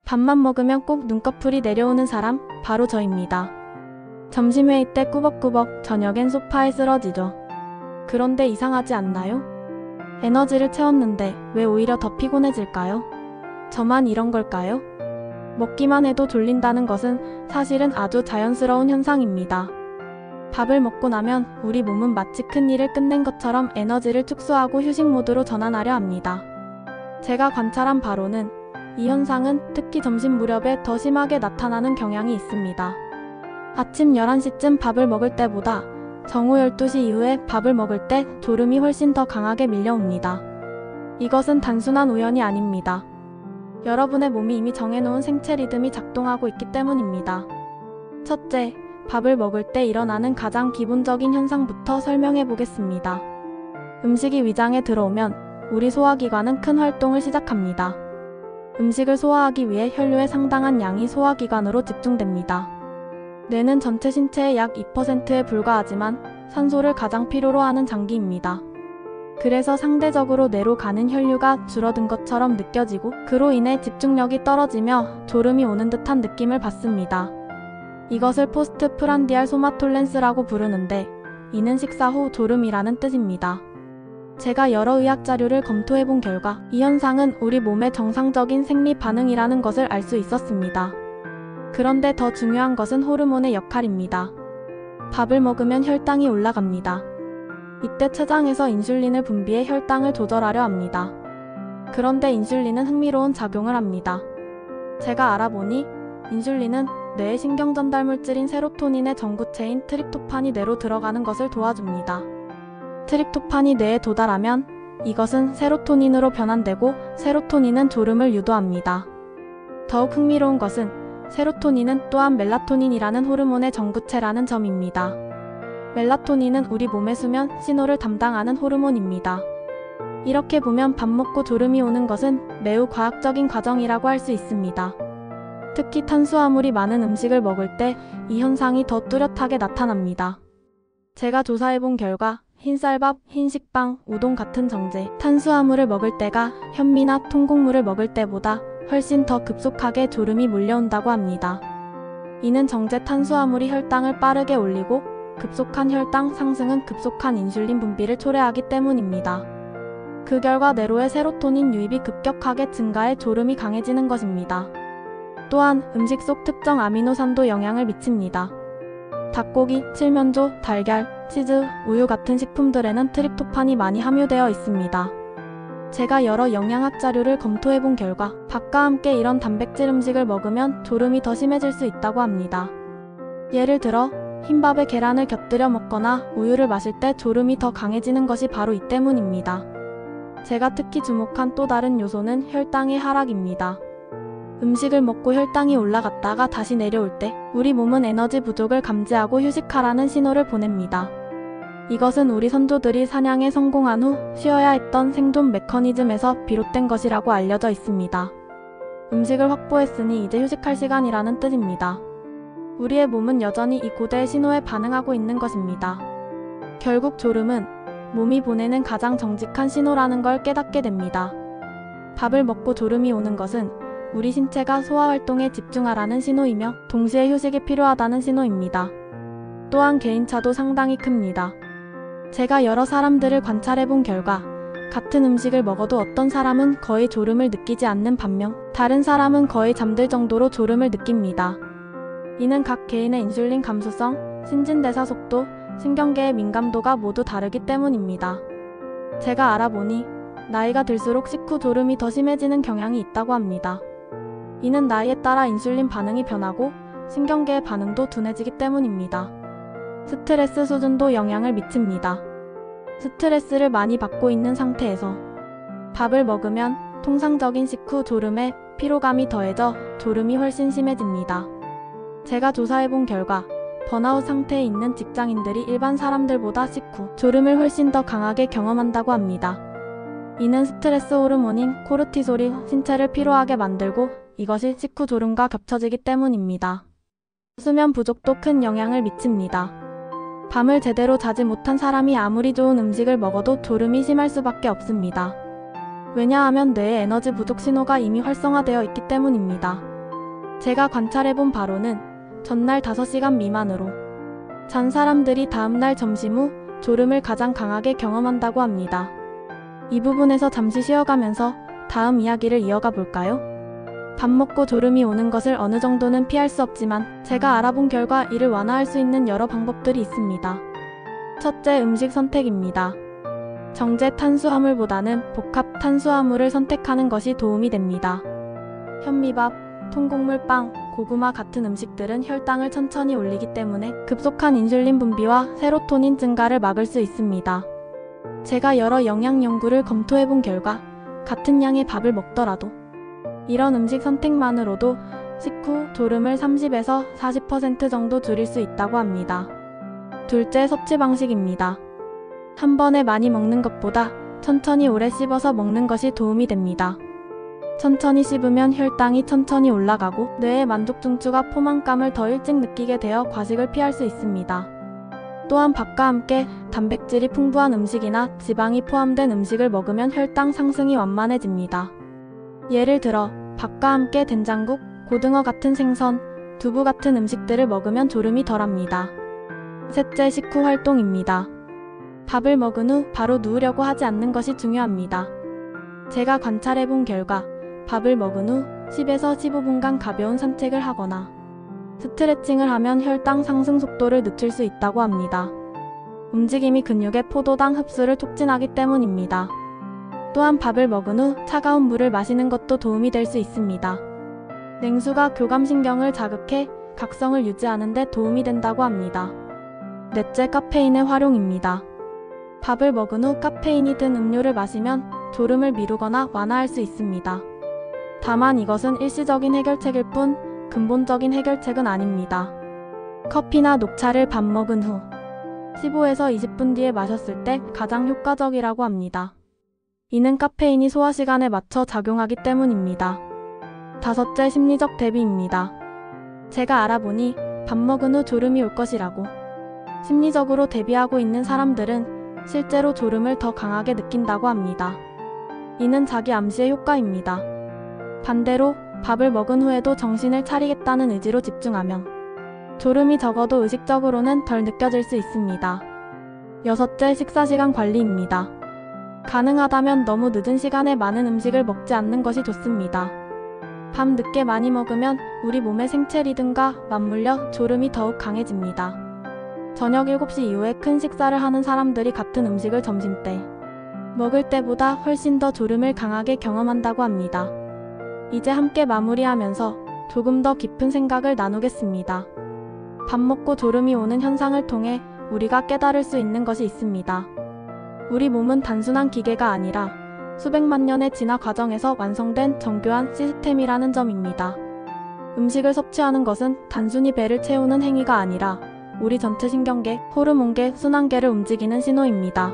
밥만 먹으면 꼭 눈꺼풀이 내려오는 사람, 바로 저입니다. 점심회의 때 꾸벅꾸벅, 저녁엔 소파에 쓰러지죠. 그런데 이상하지 않나요? 에너지를 채웠는데 왜 오히려 더 피곤해질까요? 저만 이런 걸까요? 먹기만 해도 졸린다는 것은 사실은 아주 자연스러운 현상입니다. 밥을 먹고 나면 우리 몸은 마치 큰 일을 끝낸 것처럼 에너지를 축소하고 휴식 모드로 전환하려 합니다. 제가 관찰한 바로는 이 현상은 특히 점심 무렵에 더 심하게 나타나는 경향이 있습니다. 아침 11시쯤 밥을 먹을 때보다 정오 12시 이후에 밥을 먹을 때 졸음이 훨씬 더 강하게 밀려옵니다. 이것은 단순한 우연이 아닙니다. 여러분의 몸이 이미 정해놓은 생체 리듬이 작동하고 있기 때문입니다. 첫째, 밥을 먹을 때 일어나는 가장 기본적인 현상부터 설명해 보겠습니다. 음식이 위장에 들어오면 우리 소화기관은 큰 활동을 시작합니다. 음식을 소화하기 위해 혈류의 상당한 양이 소화기관으로 집중됩니다. 뇌는 전체 신체의 약 2%에 불과하지만 산소를 가장 필요로 하는 장기입니다. 그래서 상대적으로 뇌로 가는 혈류가 줄어든 것처럼 느껴지고 그로 인해 집중력이 떨어지며 졸음이 오는 듯한 느낌을 받습니다. 이것을 포스트 프란디알 소마톨렌스라고 부르는데 이는 식사 후 졸음이라는 뜻입니다. 제가 여러 의학 자료를 검토해 본 결과 이 현상은 우리 몸의 정상적인 생리 반응이라는 것을 알 수 있었습니다. 그런데 더 중요한 것은 호르몬의 역할입니다. 밥을 먹으면 혈당이 올라갑니다. 이때 췌장에서 인슐린을 분비해 혈당을 조절하려 합니다. 그런데 인슐린은 흥미로운 작용을 합니다. 제가 알아보니 인슐린은 뇌의 신경전달 물질인 세로토닌의 전구체인 트립토판이 뇌로 들어가는 것을 도와줍니다. 트립토판이 뇌에 도달하면 이것은 세로토닌으로 변환되고 세로토닌은 졸음을 유도합니다. 더욱 흥미로운 것은 세로토닌은 또한 멜라토닌이라는 호르몬의 전구체라는 점입니다. 멜라토닌은 우리 몸의 수면 신호를 담당하는 호르몬입니다. 이렇게 보면 밥 먹고 졸음이 오는 것은 매우 과학적인 과정이라고 할 수 있습니다. 특히 탄수화물이 많은 음식을 먹을 때 이 현상이 더 뚜렷하게 나타납니다. 제가 조사해본 결과 흰쌀밥, 흰식빵, 우동 같은 정제, 탄수화물을 먹을 때가 현미나 통곡물을 먹을 때보다 훨씬 더 급속하게 졸음이 몰려온다고 합니다. 이는 정제 탄수화물이 혈당을 빠르게 올리고 급속한 혈당 상승은 급속한 인슐린 분비를 초래하기 때문입니다. 그 결과 뇌로의 세로토닌 유입이 급격하게 증가해 졸음이 강해지는 것입니다. 또한 음식 속 특정 아미노산도 영향을 미칩니다. 닭고기, 칠면조, 달걀, 치즈, 우유 같은 식품들에는 트립토판이 많이 함유되어 있습니다. 제가 여러 영양학 자료를 검토해 본 결과 밥과 함께 이런 단백질 음식을 먹으면 졸음이 더 심해질 수 있다고 합니다. 예를 들어 흰밥에 계란을 곁들여 먹거나 우유를 마실 때 졸음이 더 강해지는 것이 바로 이 때문입니다. 제가 특히 주목한 또 다른 요소는 혈당의 하락입니다. 음식을 먹고 혈당이 올라갔다가 다시 내려올 때 우리 몸은 에너지 부족을 감지하고 휴식하라는 신호를 보냅니다. 이것은 우리 선조들이 사냥에 성공한 후 쉬어야 했던 생존 메커니즘에서 비롯된 것이라고 알려져 있습니다. 음식을 확보했으니 이제 휴식할 시간이라는 뜻입니다. 우리의 몸은 여전히 이 고대의 신호에 반응하고 있는 것입니다. 결국 졸음은 몸이 보내는 가장 정직한 신호라는 걸 깨닫게 됩니다. 밥을 먹고 졸음이 오는 것은 우리 신체가 소화활동에 집중하라는 신호이며 동시에 휴식이 필요하다는 신호입니다. 또한 개인차도 상당히 큽니다. 제가 여러 사람들을 관찰해본 결과 같은 음식을 먹어도 어떤 사람은 거의 졸음을 느끼지 않는 반면 다른 사람은 거의 잠들 정도로 졸음을 느낍니다. 이는 각 개인의 인슐린 감수성, 신진대사 속도, 신경계의 민감도가 모두 다르기 때문입니다. 제가 알아보니 나이가 들수록 식후 졸음이 더 심해지는 경향이 있다고 합니다. 이는 나이에 따라 인슐린 반응이 변하고 신경계의 반응도 둔해지기 때문입니다. 스트레스 수준도 영향을 미칩니다. 스트레스를 많이 받고 있는 상태에서 밥을 먹으면 통상적인 식후 졸음에 피로감이 더해져 졸음이 훨씬 심해집니다. 제가 조사해본 결과 번아웃 상태에 있는 직장인들이 일반 사람들보다 식후 졸음을 훨씬 더 강하게 경험한다고 합니다. 이는 스트레스 호르몬인 코르티솔이 신체를 피로하게 만들고 이것이 식후 졸음과 겹쳐지기 때문입니다. 수면 부족도 큰 영향을 미칩니다. 밤을 제대로 자지 못한 사람이 아무리 좋은 음식을 먹어도 졸음이 심할 수밖에 없습니다. 왜냐하면 뇌의 에너지 부족 신호가 이미 활성화되어 있기 때문입니다. 제가 관찰해본 바로는 전날 5시간 미만으로 잔 사람들이 다음날 점심 후 졸음을 가장 강하게 경험한다고 합니다. 이 부분에서 잠시 쉬어가면서 다음 이야기를 이어가 볼까요? 밥 먹고 졸음이 오는 것을 어느 정도는 피할 수 없지만 제가 알아본 결과 이를 완화할 수 있는 여러 방법들이 있습니다. 첫째, 음식 선택입니다. 정제 탄수화물보다는 복합 탄수화물을 선택하는 것이 도움이 됩니다. 현미밥, 통곡물빵, 고구마 같은 음식들은 혈당을 천천히 올리기 때문에 급속한 인슐린 분비와 세로토닌 증가를 막을 수 있습니다. 제가 여러 영양 연구를 검토해본 결과 같은 양의 밥을 먹더라도 이런 음식 선택만으로도 식후 졸음을 30에서 40% 정도 줄일 수 있다고 합니다. 둘째, 섭취 방식입니다. 한 번에 많이 먹는 것보다 천천히 오래 씹어서 먹는 것이 도움이 됩니다. 천천히 씹으면 혈당이 천천히 올라가고 뇌의 만족 중추가 포만감을 더 일찍 느끼게 되어 과식을 피할 수 있습니다. 또한 밥과 함께 단백질이 풍부한 음식이나 지방이 포함된 음식을 먹으면 혈당 상승이 완만해집니다. 예를 들어 밥과 함께 된장국, 고등어 같은 생선, 두부 같은 음식들을 먹으면 졸음이 덜합니다. 셋째, 식후 활동입니다. 밥을 먹은 후 바로 누우려고 하지 않는 것이 중요합니다. 제가 관찰해본 결과 밥을 먹은 후 10에서 15분간 가벼운 산책을 하거나 스트레칭을 하면 혈당 상승 속도를 늦출 수 있다고 합니다. 움직임이 근육의 포도당 흡수를 촉진하기 때문입니다. 또한 밥을 먹은 후 차가운 물을 마시는 것도 도움이 될 수 있습니다. 냉수가 교감신경을 자극해 각성을 유지하는 데 도움이 된다고 합니다. 넷째, 카페인의 활용입니다. 밥을 먹은 후 카페인이 든 음료를 마시면 졸음을 미루거나 완화할 수 있습니다. 다만 이것은 일시적인 해결책일 뿐 근본적인 해결책은 아닙니다. 커피나 녹차를 밥 먹은 후 15에서 20분 뒤에 마셨을 때 가장 효과적이라고 합니다. 이는 카페인이 소화 시간에 맞춰 작용하기 때문입니다. 다섯째, 심리적 대비입니다. 제가 알아보니 밥 먹은 후 졸음이 올 것이라고 심리적으로 대비하고 있는 사람들은 실제로 졸음을 더 강하게 느낀다고 합니다. 이는 자기 암시의 효과입니다. 반대로 밥을 먹은 후에도 정신을 차리겠다는 의지로 집중하면 졸음이 적어도 의식적으로는 덜 느껴질 수 있습니다. 여섯째, 식사시간 관리입니다. 가능하다면 너무 늦은 시간에 많은 음식을 먹지 않는 것이 좋습니다. 밤 늦게 많이 먹으면 우리 몸의 생체 리듬과 맞물려 졸음이 더욱 강해집니다. 저녁 7시 이후에 큰 식사를 하는 사람들이 같은 음식을 점심때 먹을 때보다 훨씬 더 졸음을 강하게 경험한다고 합니다. 이제 함께 마무리하면서 조금 더 깊은 생각을 나누겠습니다. 밥 먹고 졸음이 오는 현상을 통해 우리가 깨달을 수 있는 것이 있습니다. 우리 몸은 단순한 기계가 아니라 수백만 년의 진화 과정에서 완성된 정교한 시스템이라는 점입니다. 음식을 섭취하는 것은 단순히 배를 채우는 행위가 아니라 우리 전체 신경계, 호르몬계, 순환계를 움직이는 신호입니다.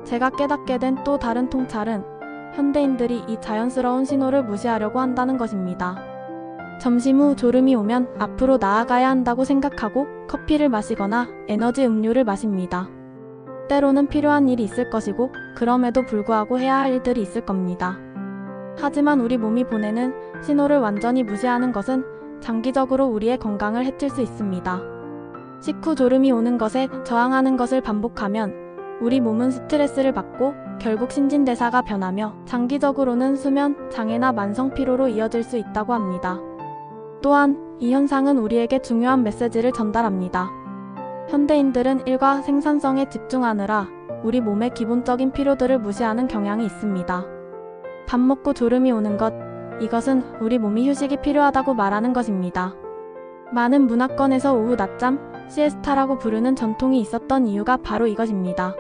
제가 깨닫게 된 또 다른 통찰은 현대인들이 이 자연스러운 신호를 무시하려고 한다는 것입니다. 점심 후 졸음이 오면 앞으로 나아가야 한다고 생각하고 커피를 마시거나 에너지 음료를 마십니다. 때로는 필요한 일이 있을 것이고 그럼에도 불구하고 해야 할 일들이 있을 겁니다. 하지만 우리 몸이 보내는 신호를 완전히 무시하는 것은 장기적으로 우리의 건강을 해칠 수 있습니다. 식후 졸음이 오는 것에 저항하는 것을 반복하면 우리 몸은 스트레스를 받고 결국 신진대사가 변하며 장기적으로는 수면, 장애나 만성 피로로 이어질 수 있다고 합니다. 또한 이 현상은 우리에게 중요한 메시지를 전달합니다. 현대인들은 일과 생산성에 집중하느라 우리 몸의 기본적인 필요들을 무시하는 경향이 있습니다. 밥 먹고 졸음이 오는 것, 이것은 우리 몸이 휴식이 필요하다고 말하는 것입니다. 많은 문화권에서 오후 낮잠, 시에스타라고 부르는 전통이 있었던 이유가 바로 이것입니다.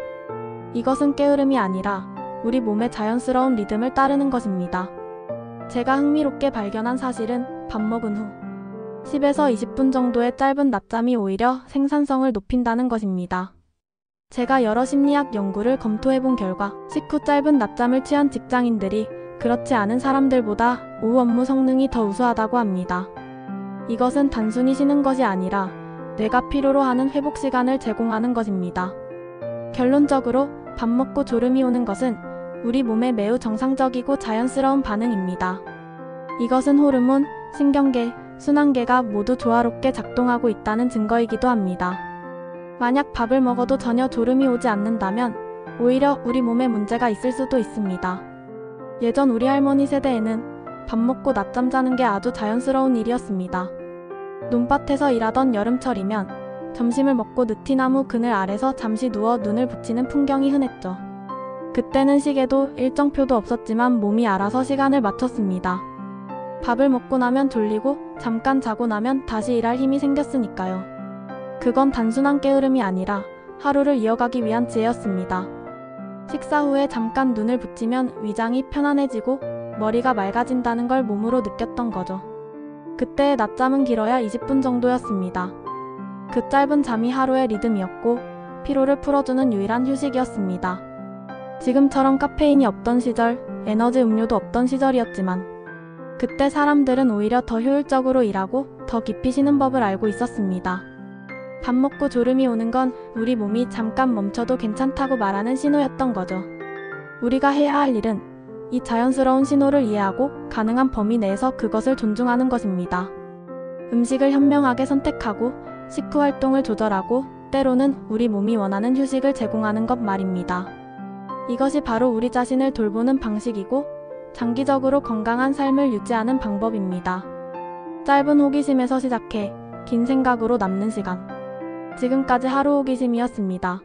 이것은 게으름이 아니라 우리 몸의 자연스러운 리듬을 따르는 것입니다. 제가 흥미롭게 발견한 사실은 밥 먹은 후 10에서 20분 정도의 짧은 낮잠이 오히려 생산성을 높인다는 것입니다. 제가 여러 심리학 연구를 검토해본 결과 식후 짧은 낮잠을 취한 직장인들이 그렇지 않은 사람들보다 오후 업무 성능이 더 우수하다고 합니다. 이것은 단순히 쉬는 것이 아니라 뇌가 필요로 하는 회복 시간을 제공하는 것입니다. 결론적으로 밥 먹고 졸음이 오는 것은 우리 몸의 매우 정상적이고 자연스러운 반응입니다. 이것은 호르몬, 신경계, 순환계가 모두 조화롭게 작동하고 있다는 증거이기도 합니다. 만약 밥을 먹어도 전혀 졸음이 오지 않는다면 오히려 우리 몸에 문제가 있을 수도 있습니다. 예전 우리 할머니 세대에는 밥 먹고 낮잠 자는 게 아주 자연스러운 일이었습니다. 논밭에서 일하던 여름철이면 점심을 먹고 느티나무 그늘 아래서 잠시 누워 눈을 붙이는 풍경이 흔했죠. 그때는 시계도 일정표도 없었지만 몸이 알아서 시간을 맞췄습니다. 밥을 먹고 나면 졸리고 잠깐 자고 나면 다시 일할 힘이 생겼으니까요. 그건 단순한 게으름이 아니라 하루를 이어가기 위한 지혜였습니다. 식사 후에 잠깐 눈을 붙이면 위장이 편안해지고 머리가 맑아진다는 걸 몸으로 느꼈던 거죠. 그때의 낮잠은 길어야 20분 정도였습니다. 그 짧은 잠이 하루의 리듬이었고 피로를 풀어주는 유일한 휴식이었습니다. 지금처럼 카페인이 없던 시절, 에너지 음료도 없던 시절이었지만 그때 사람들은 오히려 더 효율적으로 일하고 더 깊이 쉬는 법을 알고 있었습니다. 밥 먹고 졸음이 오는 건 우리 몸이 잠깐 멈춰도 괜찮다고 말하는 신호였던 거죠. 우리가 해야 할 일은 이 자연스러운 신호를 이해하고 가능한 범위 내에서 그것을 존중하는 것입니다. 음식을 현명하게 선택하고 식후 활동을 조절하고 때로는 우리 몸이 원하는 휴식을 제공하는 것 말입니다. 이것이 바로 우리 자신을 돌보는 방식이고 장기적으로 건강한 삶을 유지하는 방법입니다. 짧은 호기심에서 시작해 긴 생각으로 남는 시간. 지금까지 하루 호기심이었습니다.